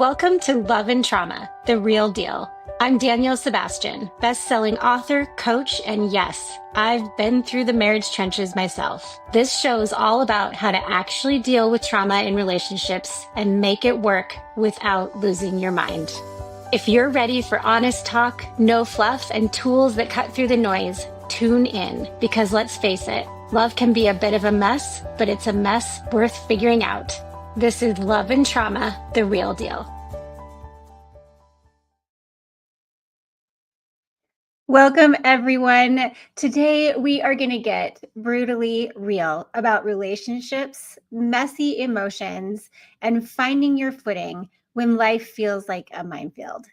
Welcome to Love and Trauma, the real deal. I'm Danielle Sebastian, best-selling author, coach, and yes, I've been through the marriage trenches myself. This show is all about how to actually deal with trauma in relationships and make it work without losing your mind. If you're ready for honest talk, no fluff, and tools that cut through the noise, tune in, because let's face it, love can be a bit of a mess, but it's a mess worth figuring out. This is Love and Trauma, the real deal. Welcome, everyone. Today, we are going to get brutally real about relationships, messy emotions, and finding your footing when life feels like a minefield.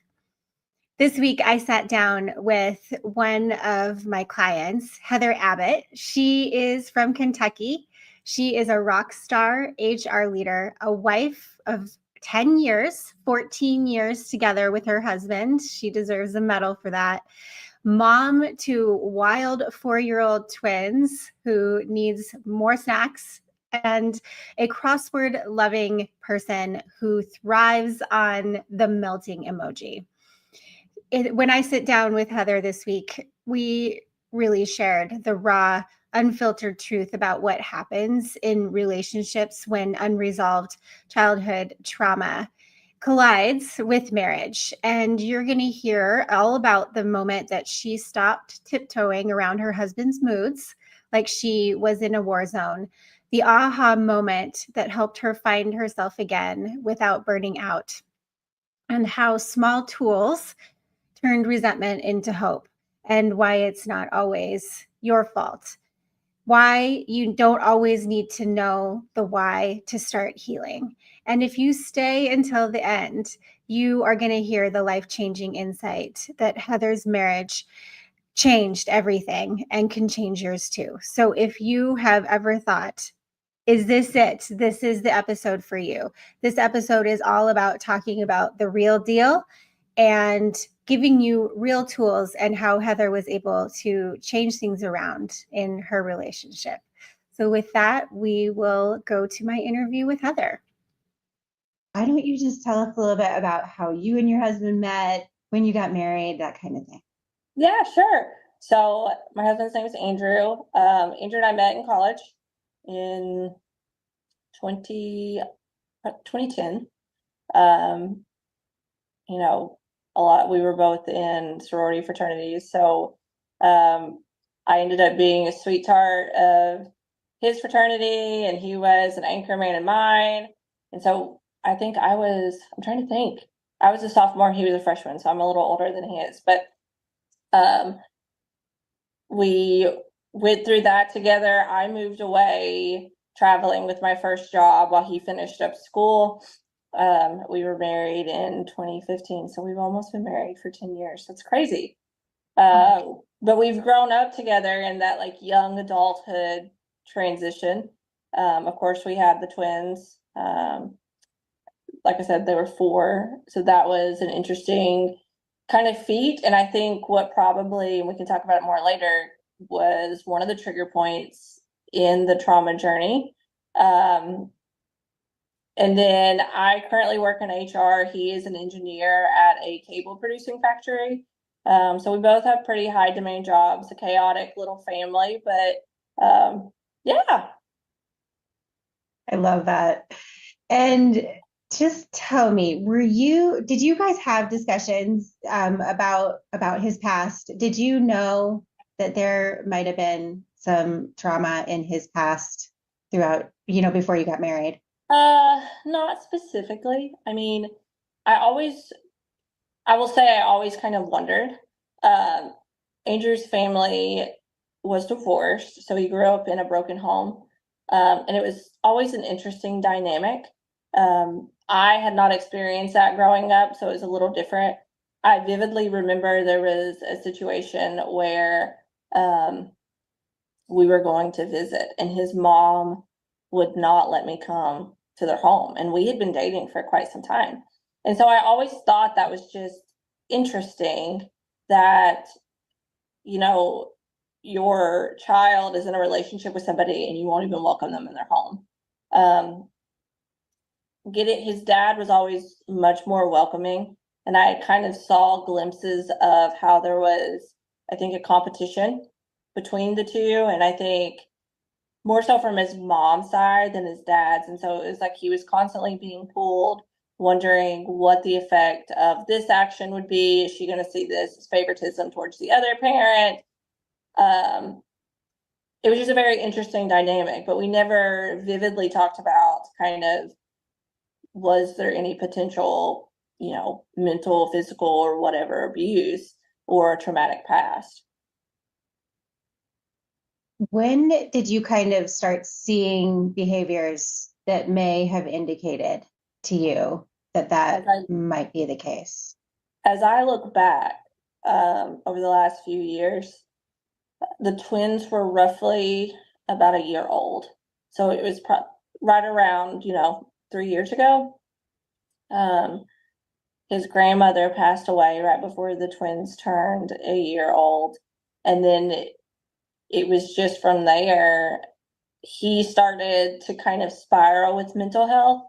This week, I sat down with one of my clients, Heather Abbott. She is from Kentucky. She is a rock star HR leader, a wife of 10 years, 14 years together with her husband. She deserves a medal for that. Mom to wild 4-year-old twins who needs more snacks, and a crossword loving person who thrives on the melting emoji. When I sit down with Heather this week, we really shared the raw, unfiltered truth about what happens in relationships when unresolved childhood trauma collides with marriage. And you're going to hear all about the moment that she stopped tiptoeing around her husband's moods like she was in a war zone, the aha moment that helped her find herself again without burning out, and how small tools turned resentment into hope, and why it's not always your fault. Why you don't always need to know the why to start healing. And if you stay until the end, you are going to hear the life-changing insight that Heather's marriage changed everything and can change yours too. So if you have ever thought, is this it? This is the episode for you. This episode is all about talking about the real deal and giving you real tools and how Heather was able to change things around in her relationship. So with that, we will go to my interview with Heather. Why don't you just tell us a little bit about how you and your husband met, when you got married, that kind of thing? Yeah, sure. So my husband's name is Andrew. Andrew and I met in college in 2010. We were both in sorority fraternities. So I ended up being a sweetheart of his fraternity, and he was an anchor man in mine. And so I think I was a sophomore, he was a freshman, so I'm a little older than he is. But we went through that together. I moved away traveling with my first job while he finished up school. We were married in 2015, so we've almost been married for 10 years. That's crazy. But we've grown up together in that like young adulthood transition. Of course, we had the twins. Like I said, there were 4. So that was an interesting kind of feat. And I think what probably, and we can talk about it more later, was one of the trigger points in the trauma journey. And then I currently work in HR. He is an engineer at a cable producing factory. So we both have pretty high demand jobs, a chaotic little family, but yeah. I love that. And just tell me, did you guys have discussions about his past? Did you know that there might have been some trauma in his past throughout, before you got married? Not specifically. I mean, I will say I always kind of wondered. Andrew's family was divorced, so he grew up in a broken home. And it was always an interesting dynamic. I had not experienced that growing up, so it was a little different. I vividly remember there was a situation where we were going to visit, and his mom would not let me come to their home. And we had been dating for quite some time. And so I always thought that was just interesting that, your child is in a relationship with somebody and you won't even welcome them in their home. get it. His dad was always much more welcoming. And I kind of saw glimpses of how there was, I think, a competition between the two. And I think more so from his mom's side than his dad's. And so it was like he was constantly being pulled, wondering what the effect of this action would be. Is she going to see this as favoritism towards the other parent? It was just a very interesting dynamic, but we never vividly talked about kind of, was there any potential, mental, physical, or whatever abuse or traumatic past. When did you kind of start seeing behaviors that may have indicated to you that might be the case? As I look back over the last few years, the twins were roughly about a year old. So it was right around, 3 years ago. His grandmother passed away right before the twins turned a year old. And then it was just from there, he started to kind of spiral with mental health.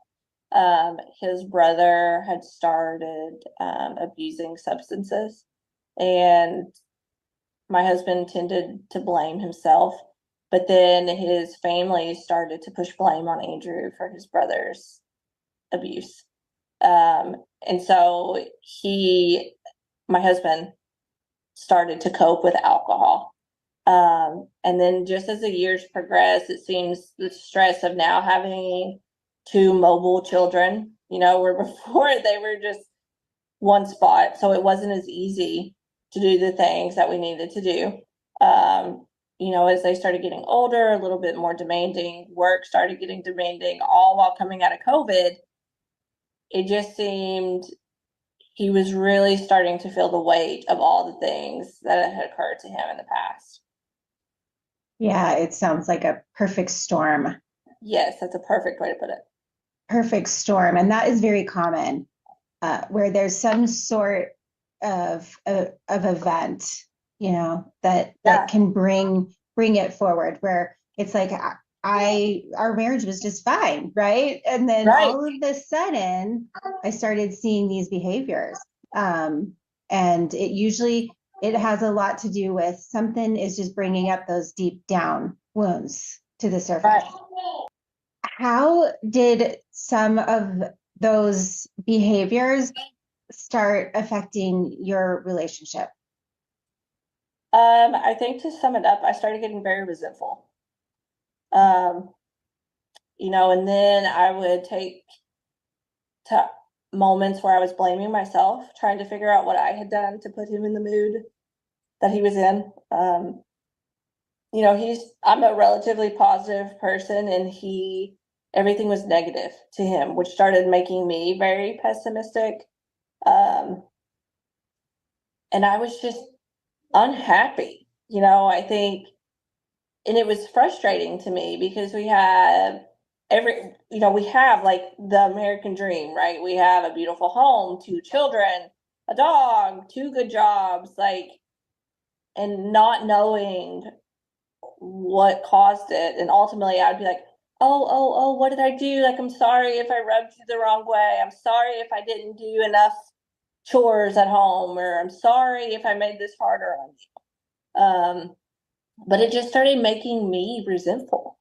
His brother had started abusing substances, and my husband tended to blame himself, but then his family started to push blame on Andrew for his brother's abuse. And so my husband started to cope with alcohol. And then just as the years progressed, it seems the stress of now having two mobile children, where before they were just one spot. So it wasn't as easy to do the things that we needed to do. As they started getting older, a little bit more demanding, work started getting demanding, all while coming out of COVID. It just seemed he was really starting to feel the weight of all the things that had occurred to him in the past. Yeah, it sounds like a perfect storm. Yes, that's a perfect way to put it. Perfect storm. And that is very common, where there's some sort of event, that can bring it forward, where it's like our marriage was just fine, right? And then all of a sudden I started seeing these behaviors. And it has a lot to do with something is just bringing up those deep down wounds to the surface. Right. How did some of those behaviors start affecting your relationship? I think to sum it up, I started getting very resentful. And then I would take moments where I was blaming myself, trying to figure out what I had done to put him in the mood that he was in. I'm a relatively positive person, and everything was negative to him, which started making me very pessimistic. And I was just unhappy, I think, and it was frustrating to me because we have we have like the American dream, right? We have a beautiful home, 2 children, a dog, 2 good jobs, and not knowing what caused it. And ultimately I'd be like, oh, what did I do? Like, I'm sorry if I rubbed you the wrong way. I'm sorry if I didn't do enough chores at home, or I'm sorry if I made this harder on you. But it just started making me resentful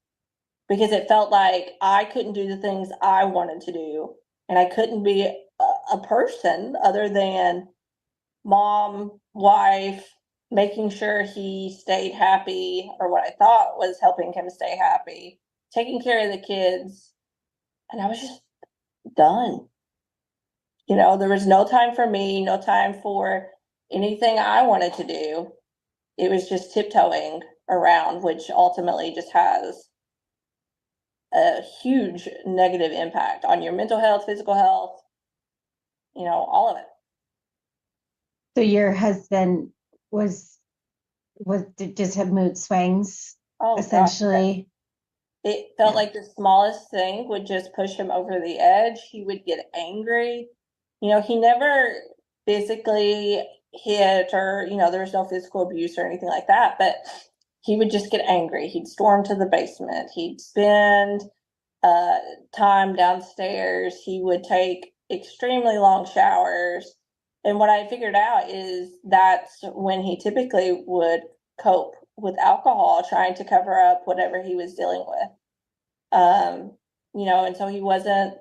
because it felt like I couldn't do the things I wanted to do, and I couldn't be a person other than mom, wife, making sure he stayed happy, or what I thought was helping him stay happy, taking care of the kids. And I was just done. There was no time for me, no time for anything I wanted to do. It was just tiptoeing around, which ultimately just has a huge negative impact on your mental health, physical health, all of it. So your husband did just have mood swings, essentially. Gosh. It felt like the smallest thing would just push him over the edge. He would get angry. He never physically hit, or, there was no physical abuse or anything like that, but he would just get angry. He'd storm to the basement. He'd spend time downstairs. He would take extremely long showers. And what I figured out is that's when he typically would cope with alcohol, trying to cover up whatever he was dealing with. And so he wasn't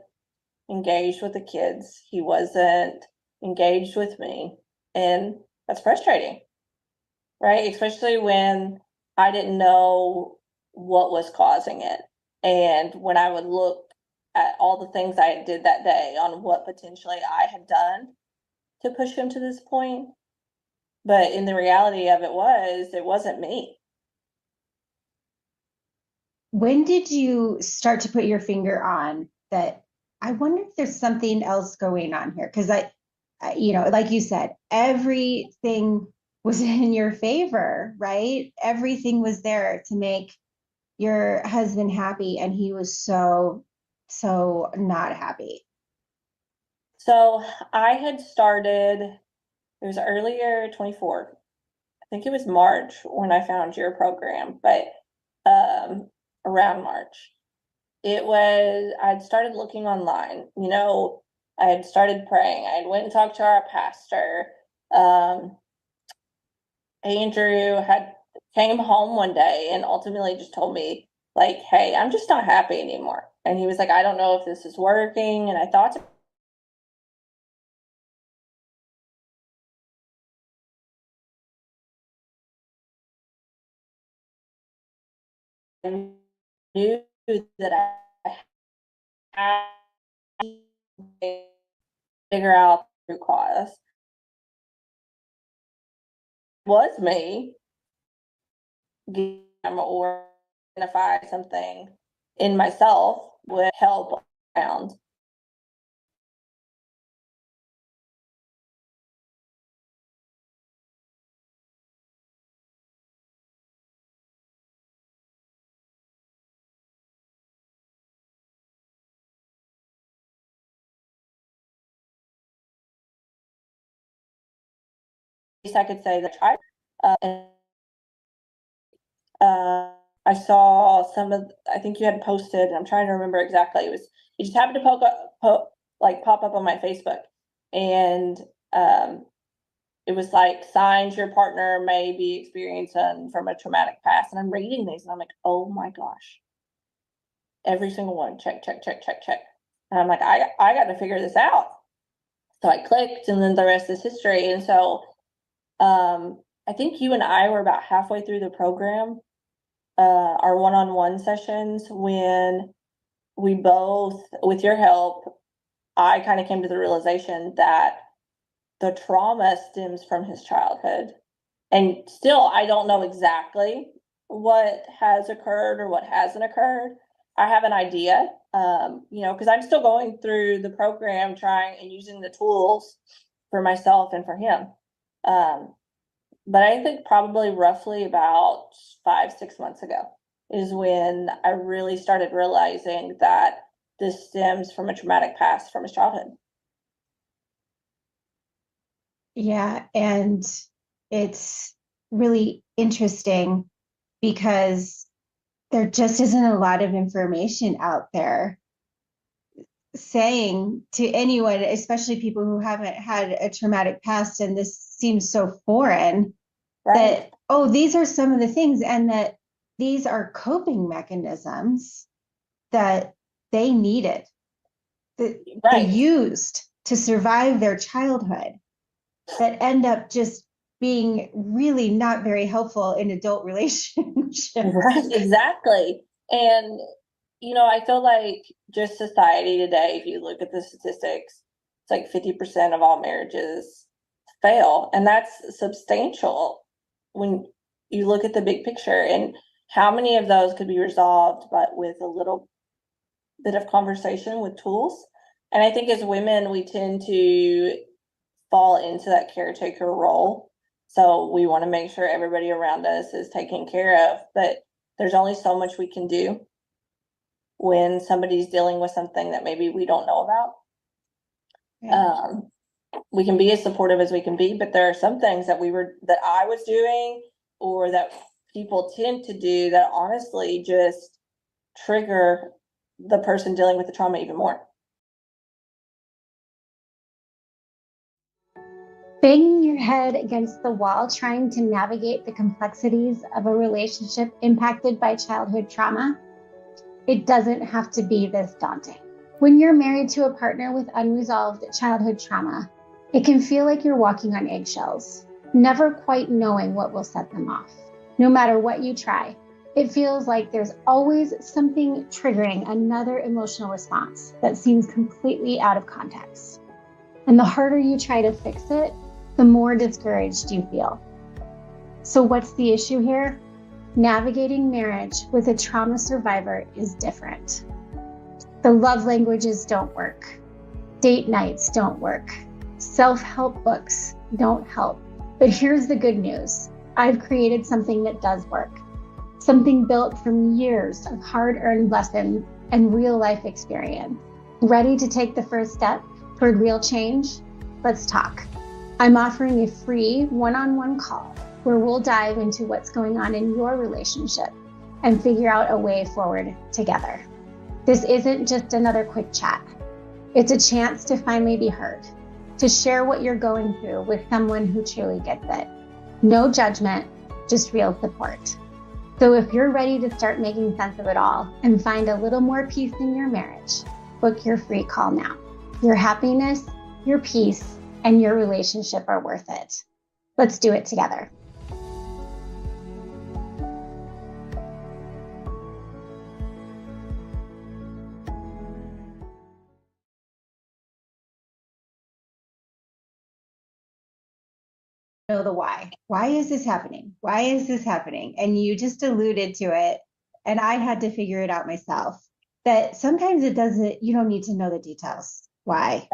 engaged with the kids. He wasn't engaged with me. And that's frustrating, right? Especially when I didn't know what was causing it. And when I would look at all the things I did that day on what potentially I had done to push him to this point. But in the reality of it wasn't me. When did you start to put your finger on that? I wonder if there's something else going on here. Because like you said, everything was in your favor, right? Everything was there to make your husband happy, and he was so not happy. So I had started, it was earlier 24. I think it was March when I found your program, but around March. I'd started looking online, I had started praying. I went and talked to our pastor. Andrew came home one day and ultimately just told me, like, hey, I'm just not happy anymore. And he was like, I don't know if this is working. And I thought I knew that I had to figure out the root cause. It was me, or identify something in myself would help around. Least I could say that I tried. And I saw I think you had posted, and I'm trying to remember exactly. It just happened to pop up on my Facebook. And it was like signs your partner may be experiencing from a traumatic past. And I'm reading these and I'm like, oh my gosh. Every single one, check, check, check, check, check. And I'm like, I got to figure this out. So I clicked, and then the rest is history. And so I think you and I were about halfway through the program, our one-on-one sessions, when we both, with your help, I kind of came to the realization that the trauma stems from his childhood. And still, I don't know exactly what has occurred or what hasn't occurred. I have an idea, because I'm still going through the program, trying and using the tools for myself and for him. But I think probably roughly about 5-6 months ago is when I really started realizing that this stems from a traumatic past from his childhood. Yeah, and it's really interesting because there just isn't a lot of information out there saying to anyone, especially people who haven't had a traumatic past, and this seems so foreign, Right. that, oh, these are some of the things, and that these are coping mechanisms that they needed, that they used to survive their childhood, that end up just being really not very helpful in adult relationships. Right, exactly. And I feel like just society today, if you look at the statistics, it's like 50% of all marriages fail. And that's substantial when you look at the big picture. And how many of those could be resolved but with a little bit of conversation with tools? And I think as women, we tend to fall into that caretaker role. So we want to make sure everybody around us is taken care of. But there's only so much we can do when somebody's dealing with something that maybe we don't know about. Yeah. We can be as supportive as we can be, but there are some things that I was doing, or that people tend to do, that honestly just trigger the person dealing with the trauma even more. Banging your head against the wall, trying to navigate the complexities of a relationship impacted by childhood trauma, it doesn't have to be this daunting. When you're married to a partner with unresolved childhood trauma, it can feel like you're walking on eggshells, never quite knowing what will set them off. No matter what you try, it feels like there's always something triggering another emotional response that seems completely out of context. And the harder you try to fix it, the more discouraged you feel. So what's the issue here? Navigating marriage with a trauma survivor is different. The love languages don't work. Date nights don't work. Self-help books don't help. But here's the good news. I've created something that does work. Something built from years of hard-earned lessons and real-life experience. Ready to take the first step toward real change? Let's talk. I'm offering a free one-on-one call where we'll dive into what's going on in your relationship and figure out a way forward together. This isn't just another quick chat. It's a chance to finally be heard, to share what you're going through with someone who truly gets it. No judgment, just real support. So if you're ready to start making sense of it all and find a little more peace in your marriage, book your free call now. Your happiness, your peace, and your relationship are worth it. Let's do it together. Know the why. Why is this happening? Why is this happening? And you just alluded to it, and I had to figure it out myself. That sometimes you don't need to know the details. Why?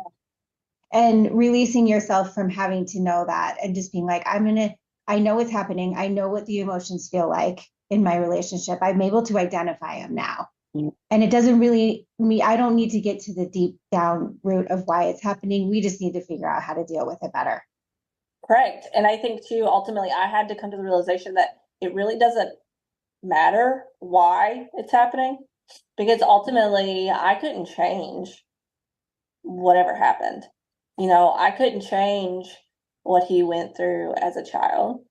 And releasing yourself from having to know that and just being like, I know what's happening. I know what the emotions feel like in my relationship. I'm able to identify them now. And it doesn't really I don't need to get to the deep down root of why it's happening. We just need to figure out how to deal with it better. Correct. And I think too, ultimately, I had to come to the realization that it really doesn't matter why it's happening, because ultimately I couldn't change whatever happened. I couldn't change what he went through as a child.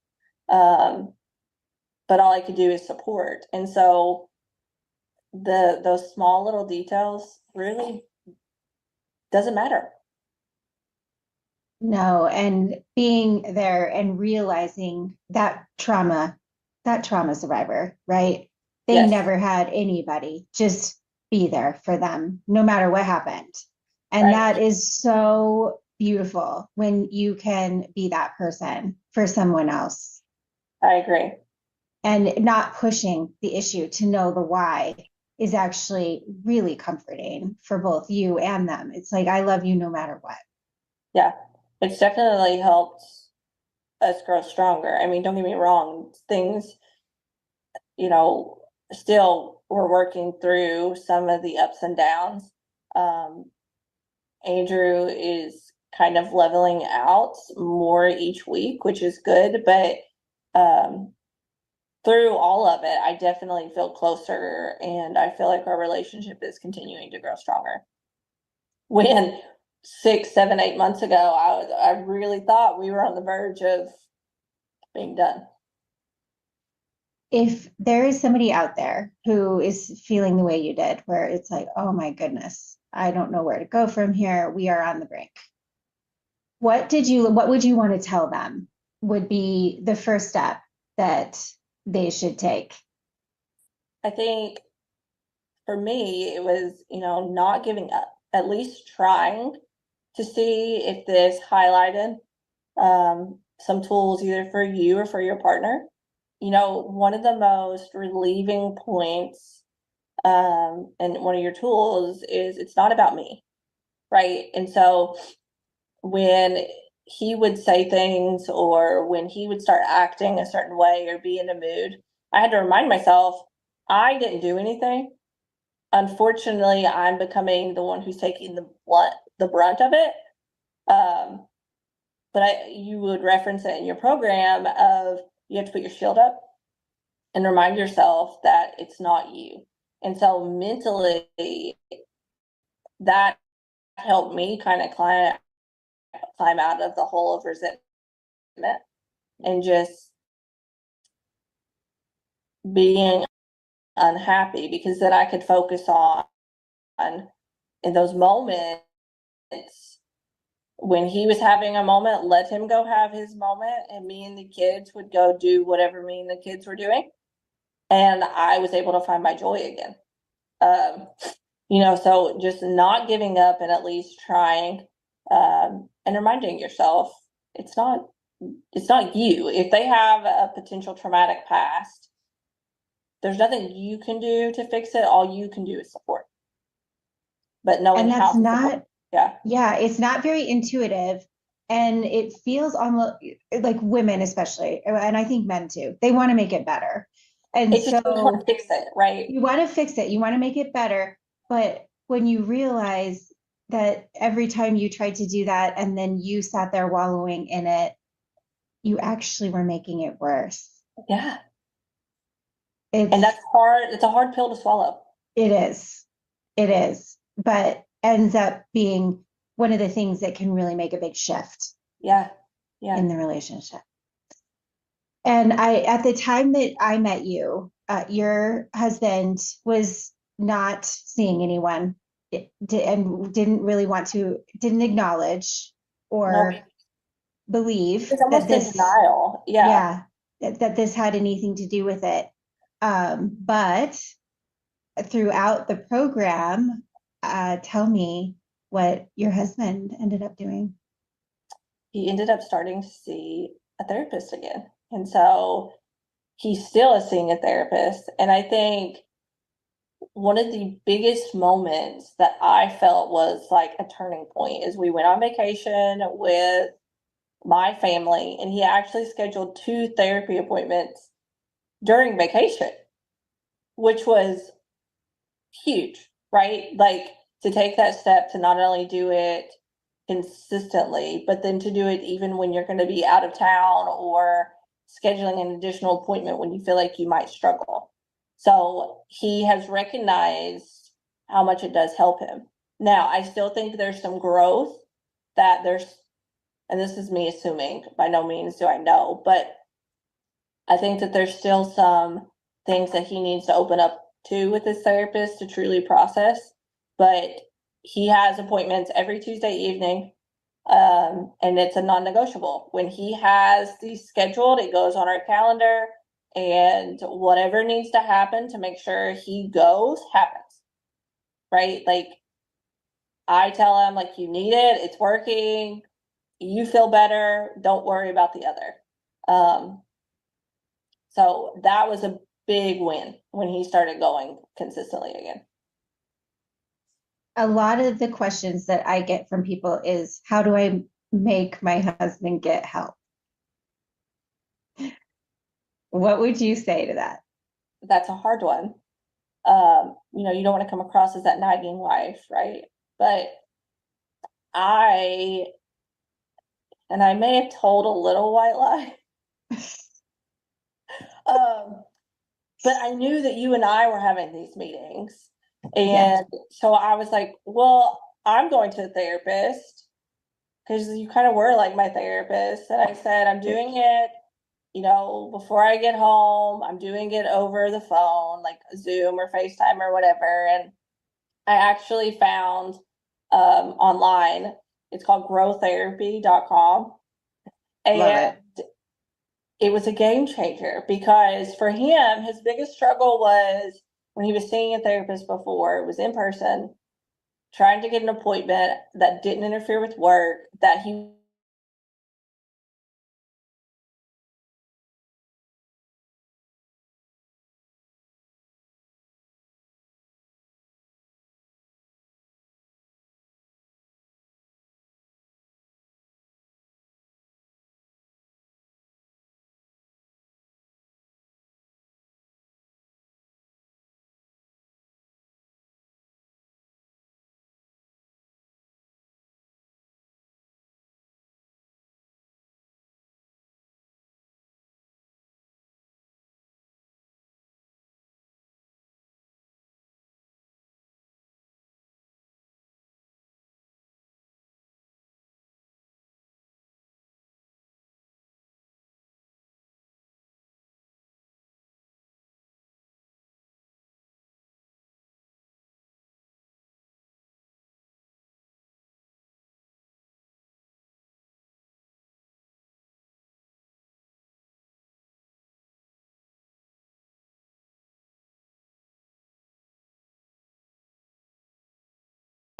But all I could do is support. And so those small little details really doesn't matter. No, and being there and realizing that trauma survivor, right? They Yes. never had anybody just be there for them, no matter what happened. And Right. That is so beautiful when you can be that person for someone else. I agree. And not pushing the issue to know the why is actually really comforting for both you and them. It's like, I love you no matter what. Yeah, it's definitely helped us grow stronger. I mean, don't get me wrong, things, still we're working through some of the ups and downs. Andrew is kind of leveling out more each week, which is good, but through all of it, I definitely feel closer, and I feel like our relationship is continuing to grow stronger. When 6, 7, 8 months ago, I really thought we were on the verge of being done. If there is somebody out there who is feeling the way you did, where it's like, oh my goodness, I don't know where to go from here. We are on the brink. What would you want to tell them would be the first step that they should take? I think for me, it was, not giving up, at least trying to see if this highlighted some tools either for you or for your partner. One of the most relieving points and one of your tools is it's not about me, right? And so when he would say things or when he would start acting a certain way or be in a mood, I had to remind myself, I didn't do anything. Unfortunately, I'm becoming the one who's taking the brunt of it. But you would reference it in your program of you have to put your shield up and remind yourself that it's not you. And so mentally, that helped me kind of climb out of the hole of resentment and just being unhappy, because then I could focus on in those moments when he was having a moment, let him go have his moment, and me and the kids would go do whatever me and the kids were doing. And I was able to find my joy again. Um, so just not giving up and at least trying, and reminding yourself it's not you. If they have a potential traumatic past, there's nothing you can do to fix it. All you can do is support. But knowing And how that's to support, not, yeah, yeah, it's not very intuitive. And it feels almost like women, especially, and I think men too, they want to make it better. And it just you just want to so fix it, right? you want to fix it, you want to make it better. But when you realize that every time you tried to do that and then you sat there wallowing in it, you actually were making it worse. Yeah, and It's, that's hard. It's a hard pill to swallow. it is, it is, but ends up being one of the things that can really make a big shift Yeah, yeah. in the relationship. And at the time that I met you, your husband was not seeing anyone and didn't really didn't acknowledge No, or believe it's that almost in this, denial. Yeah. yeah, that this had anything to do with it. But throughout the program, tell me what your husband ended up doing. He ended up starting to see a therapist again. And so he still is seeing a therapist. And I think one of the biggest moments that I felt was like a turning point is we went on vacation with my family, and he actually scheduled 2 therapy appointments during vacation, which was huge, right? Like to take that step to not only do it consistently, but then to do it even when you're going to be out of town or scheduling an additional appointment when you feel like you might struggle. So he has recognized how much it does help him. Now, I still think there's some growth that there's, and this is me assuming, by no means do I know, but I think that there's still some things that he needs to open up to with his therapist to truly process. But he has appointments every Tuesday evening, and it's a non-negotiable. When he has these scheduled, it goes on our calendar, and whatever needs to happen to make sure he goes happens, right? Like I tell him, like, you need it, it's working, you feel better, don't worry about the other. So that was a big win when he started going consistently again. A lot of the questions that I get from people is, how do I make my husband get help? What would you say to that? That's a hard one. You don't want to come across as that nagging wife, right? But I, and I may have told a little white lie, um, but I knew that you and I were having these meetings. Yeah. And so I was like, well, I'm going to a therapist because you kind of were like my therapist. And I said, I'm doing it, before I get home. I'm doing it over the phone, like Zoom or FaceTime or whatever. And I actually found online, it's called growtherapy.com. Love And it. it was a game changer because for him, his biggest struggle was when he was seeing a therapist before, it was in person, trying to get an appointment that didn't interfere with work, that he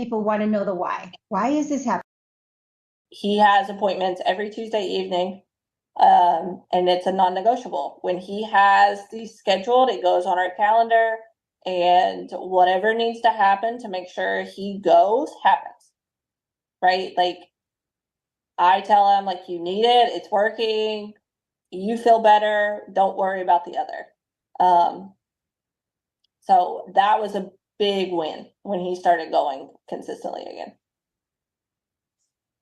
people want to know the why. Why is this happening? He has appointments every Tuesday evening, and it's a non-negotiable. When he has these scheduled, it goes on our calendar, and whatever needs to happen to make sure he goes happens, right? Like, I tell him, like, you need it, it's working, you feel better, don't worry about the other. So that was a big win when he started going consistently again.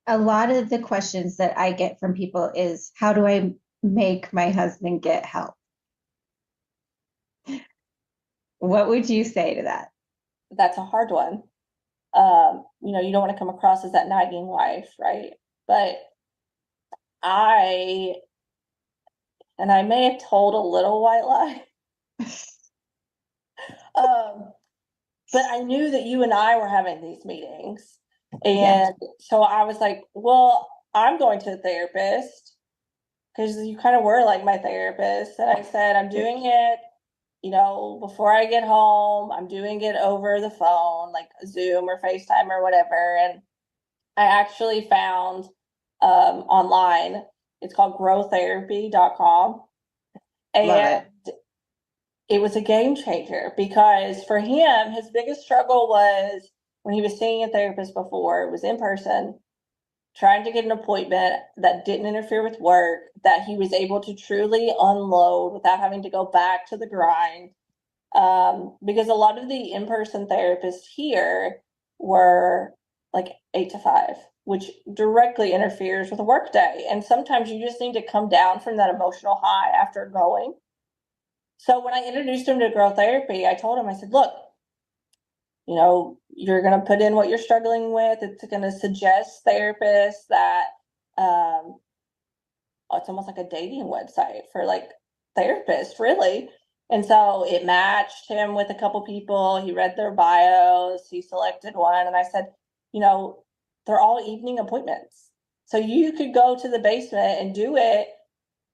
A lot of the questions that I get from people is, how do I make my husband get help? What would you say to that? That's a hard one. You don't want to come across as that nagging wife, right? But I may have told a little white lie. But I knew that you and I were having these meetings. And so I was like, well, I'm going to a therapist because you kind of were like my therapist. And I said, I'm doing it, before I get home. I'm doing it over the phone, like Zoom or FaceTime or whatever. And I actually found online, it's called growtherapy.com. And it was a game changer because for him, his biggest struggle was when he was seeing a therapist before, it was in person, trying to get an appointment that didn't interfere with work, that he was able to truly unload without having to go back to the grind. Because a lot of the in-person therapists here were like 8 to 5, which directly interferes with a work day. And sometimes you just need to come down from that emotional high after going. So when I introduced him to growth therapy, I told him, I said, look, you're going to put in what you're struggling with. It's going to suggest therapists that it's almost like a dating website for like therapists, really. And so it matched him with a couple people. He read their bios. He selected one. And I said, they're all evening appointments. So you could go to the basement and do it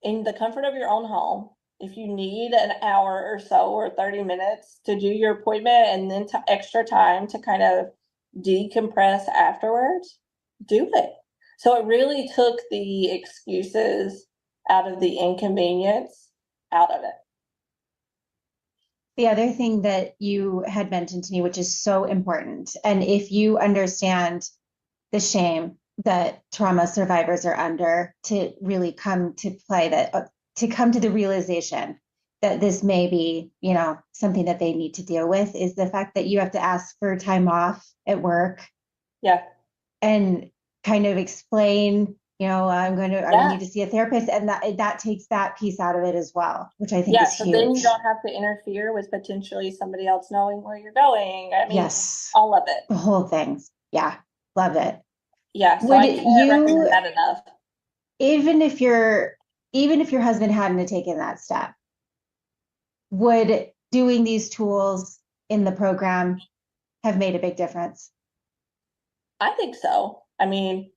in the comfort of your own home. If you need an hour or so or 30 minutes to do your appointment and then extra time to kind of decompress afterwards, do it. So it really took the excuses out of the inconvenience out of it. The other thing that you had mentioned to me, which is so important, and if you understand the shame that trauma survivors are under, to really come to play that, to come to the realization that this may be, something that they need to deal with, is the fact that you have to ask for time off at work. Yeah. And kind of explain, I need to see a therapist. And that takes that piece out of it as well, which I think is so huge. Then you don't have to interfere with potentially somebody else knowing where you're going. I mean, yes, all of it. The whole thing. Yeah. Love it. Yeah. So I can't recommend that enough. Even if your husband hadn't taken that step, would doing these tools in the program have made a big difference? I think so. I mean,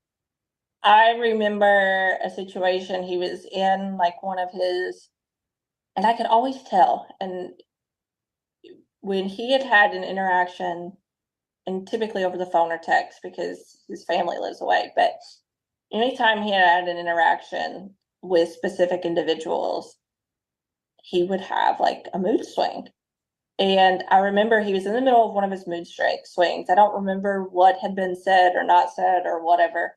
I remember a situation he was in, like one of his, and I could always tell. And when he had an interaction, and typically over the phone or text because his family lives away, but anytime he had an interaction with specific individuals, he would have like a mood swing. And I remember he was in the middle of one of his mood swings. I don't remember what had been said or not said or whatever.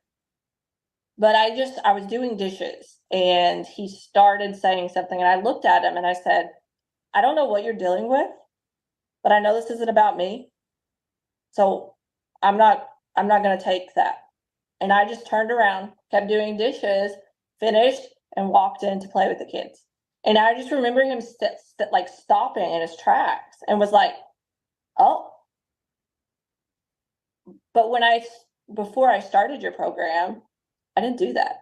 But I was doing dishes and he started saying something and I looked at him and I said, I don't know what you're dealing with, but I know this isn't about me. So I'm not going to take that. And I just turned around, kept doing dishes, finished, and walked in to play with the kids. And I just remember him like stopping in his tracks and was like, oh. But before I started your program, I didn't do that.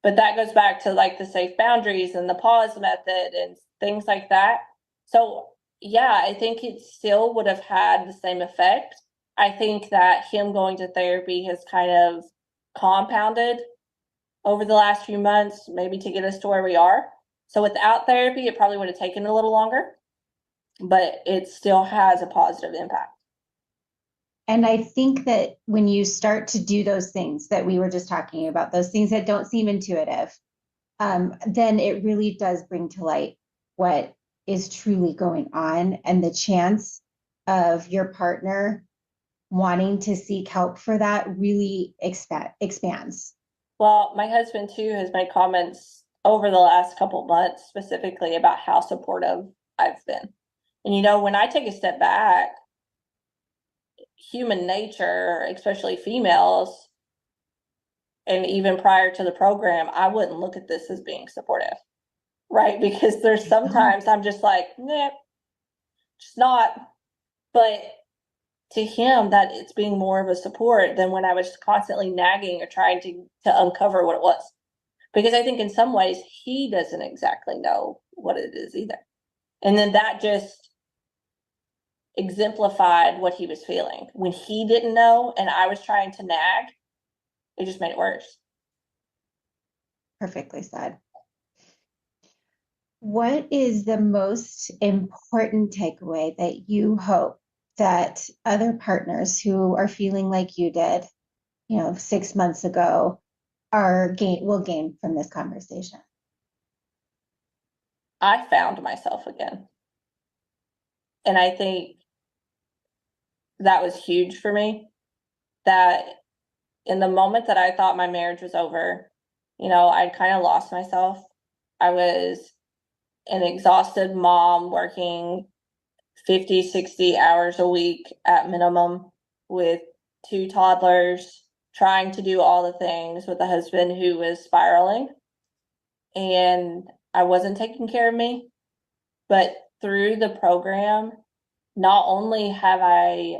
But that goes back to like the safe boundaries and the pause method and things like that. So yeah, I think it still would have had the same effect. I think that him going to therapy has kind of compounded over the last few months, maybe to get us to where we are. So without therapy, it probably would have taken a little longer, but it still has a positive impact. And I think that when you start to do those things that we were just talking about, those things that don't seem intuitive, then it really does bring to light what is truly going on, and the chance of your partner wanting to seek help for that really expands. Well, my husband too has made comments over the last couple months specifically about how supportive I've been. And when I take a step back, human nature, especially females, and even prior to the program, I wouldn't look at this as being supportive, right? Because there's sometimes I'm just like, nah, just not. But to him, that it's being more of a support than when I was constantly nagging or trying to uncover what it was. Because I think in some ways he doesn't exactly know what it is either. And then that just exemplified what he was feeling. When he didn't know and I was trying to nag, it just made it worse. Perfectly said. What is the most important takeaway that you hope that other partners who are feeling like you did, 6 months ago, will gain from this conversation? I found myself again. And I think that was huge for me. That in the moment that I thought my marriage was over, I'd kind of lost myself. I was an exhausted mom working 50, 60 hours a week at minimum with two toddlers, trying to do all the things with a husband who was spiraling. And I wasn't taking care of me. But through the program, not only have I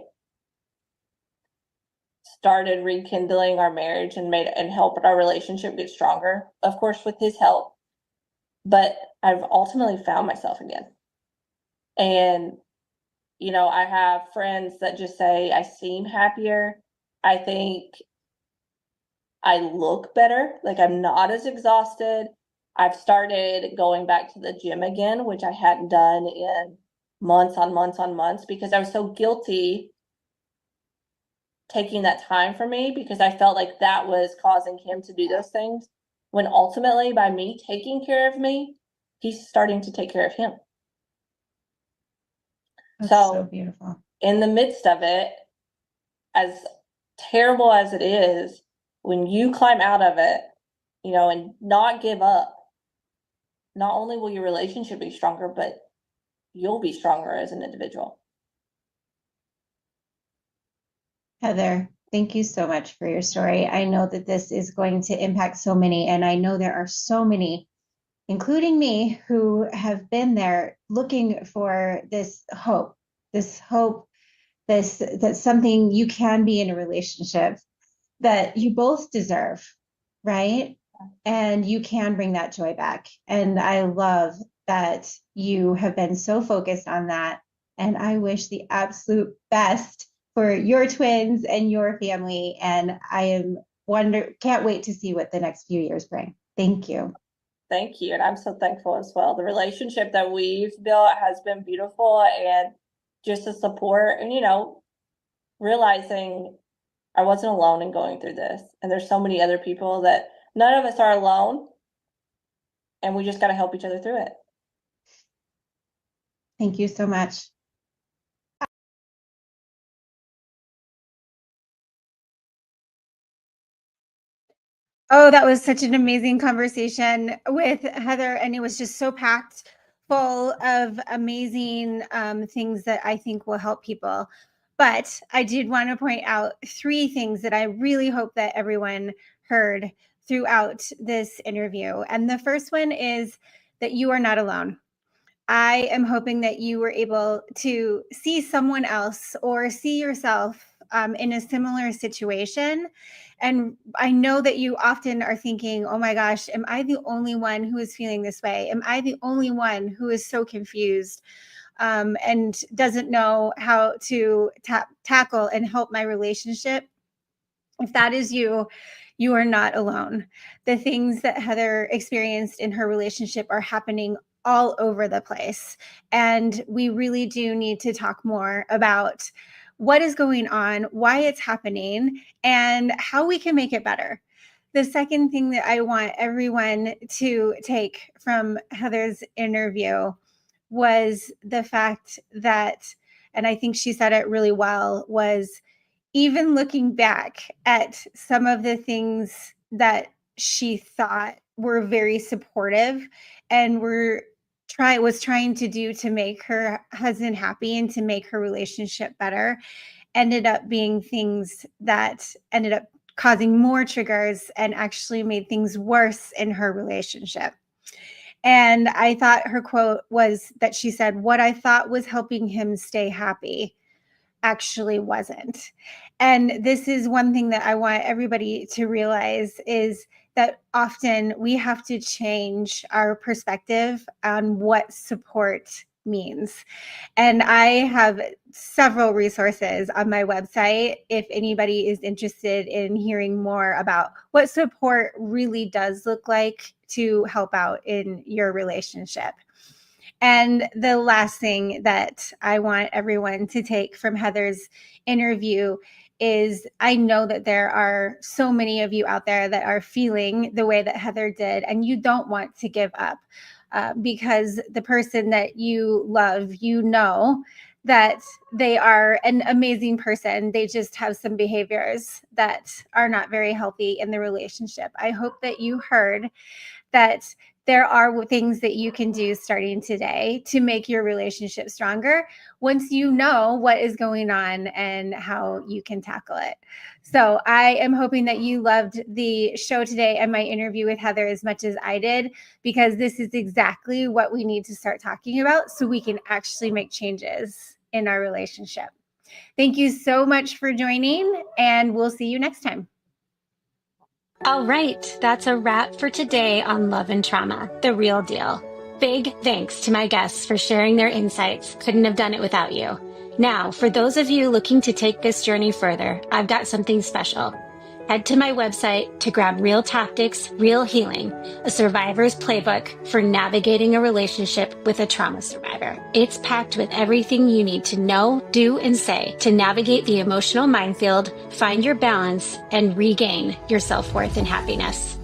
started rekindling our marriage and helped our relationship get stronger, of course, with his help, but I've ultimately found myself again. And I have friends that just say I seem happier. I think I look better, like I'm not as exhausted. I've started going back to the gym again, which I hadn't done in months on months on months because I was so guilty taking that time for me because I felt like that was causing him to do those things. When ultimately, by me taking care of me, he's starting to take care of him. That's so so beautiful. In the midst of it, as terrible as it is, when you climb out of it, and not give up, not only will your relationship be stronger, but you'll be stronger as an individual. Heather, thank you so much for your story. I know that this is going to impact so many, and I know there are so many, including me, who have been there looking for this hope, that something you can be in a relationship that you both deserve, right? And you can bring that joy back. And I love that you have been so focused on that. And I wish the absolute best for your twins and your family. And can't wait to see what the next few years bring. Thank you. Thank you. And I'm so thankful as well. The relationship that we've built has been beautiful, and just the support and, realizing I wasn't alone in going through this. And there's so many other people that none of us are alone, and we just got to help each other through it. Thank you so much. Oh, that was such an amazing conversation with Heather, and it was just so packed full of amazing things that I think will help people. But I did want to point out 3 things that I really hope that everyone heard throughout this interview. And the first one is that you are not alone. I am hoping that you were able to see someone else or see yourself in a similar situation. And I know that you often are thinking, oh my gosh, am I the only one who is feeling this way? Am I the only one who is so confused and doesn't know how to tackle and help my relationship? If that is you, you are not alone. The things that Heather experienced in her relationship are happening all over the place. And we really do need to talk more about what is going on, why it's happening, and how we can make it better. The second thing that I want everyone to take from Heather's interview was the fact that, and I think she said it really well, was even looking back at some of the things that she thought were very supportive and was trying to do to make her husband happy and to make her relationship better, ended up being things that ended up causing more triggers and actually made things worse in her relationship. And I thought her quote was that she said, "What I thought was helping him stay happy actually wasn't." And this is one thing that I want everybody to realize, is that often we have to change our perspective on what support means. And I have several resources on my website if anybody is interested in hearing more about what support really does look like to help out in your relationship. And the last thing that I want everyone to take from Heather's interview is, I know that there are so many of you out there that are feeling the way that Heather did, and you don't want to give up because the person that you love, you know that they are an amazing person. They just have some behaviors that are not very healthy in the relationship. I hope that you heard that there are things that you can do starting today to make your relationship stronger once you know what is going on and how you can tackle it. So I am hoping that you loved the show today and my interview with Heather as much as I did, because this is exactly what we need to start talking about so we can actually make changes in our relationship. Thank you so much for joining, and we'll see you next time. All right, that's a wrap for today on Love and Trauma, the real deal. Big thanks to my guests for sharing their insights. Couldn't have done it without you. Now, for those of you looking to take this journey further, I've got something special. Head to my website to grab Real Tactics, Real Healing, a survivor's playbook for navigating a relationship with a trauma survivor. It's packed with everything you need to know, do, and say to navigate the emotional minefield, find your balance, and regain your self-worth and happiness.